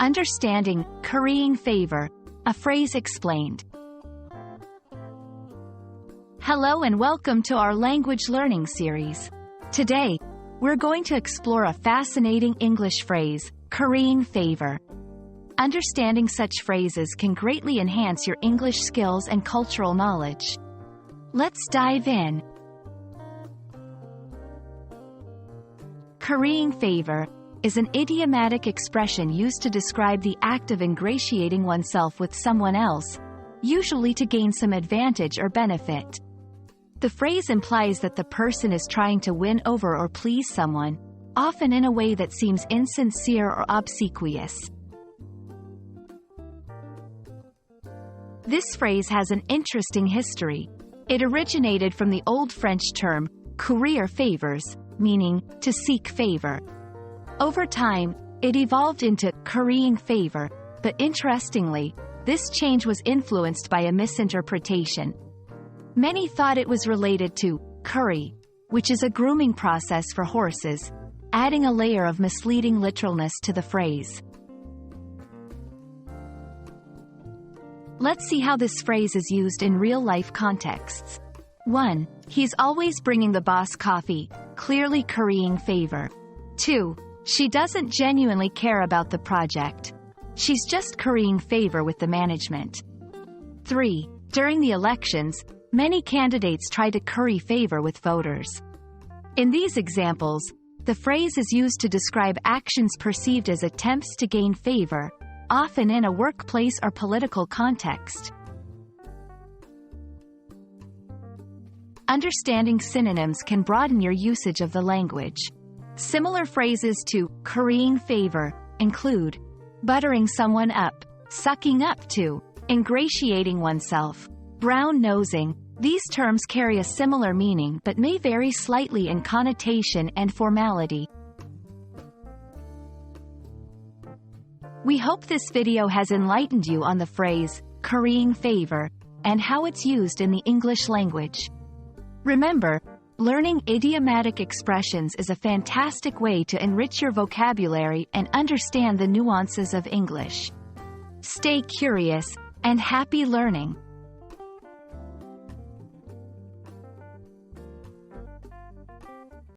Understanding, currying favor, a phrase explained. Hello and welcome to our language learning series. Today, we're going to explore a fascinating English phrase, currying favor. Understanding such phrases can greatly enhance your English skills and cultural knowledge. Let's dive in. Currying favor is an idiomatic expression used to describe the act of ingratiating oneself with someone else, usually to gain some advantage or benefit. The phrase implies that the person is trying to win over or please someone, often in a way that seems insincere or obsequious. This phrase has an interesting history. It originated from the Old French term, courir favors, meaning, to seek favor. Over time, it evolved into currying favor, but interestingly, this change was influenced by a misinterpretation. Many thought it was related to curry, which is a grooming process for horses, adding a layer of misleading literalness to the phrase. Let's see how this phrase is used in real-life contexts. 1. He's always bringing the boss coffee, clearly currying favor. 2. She doesn't genuinely care about the project. She's just currying favor with the management. 3. During the elections, many candidates try to curry favor with voters. In these examples, the phrase is used to describe actions perceived as attempts to gain favor, often in a workplace or political context. Understanding synonyms can broaden your usage of the language. Similar phrases to currying favor include buttering someone up, sucking up to, ingratiating oneself, brown-nosing. These terms carry a similar meaning but may vary slightly in connotation and formality. We hope this video has enlightened you on the phrase, currying favor, and how it's used in the English language. Remember, learning idiomatic expressions is a fantastic way to enrich your vocabulary and understand the nuances of English. Stay curious, and happy learning!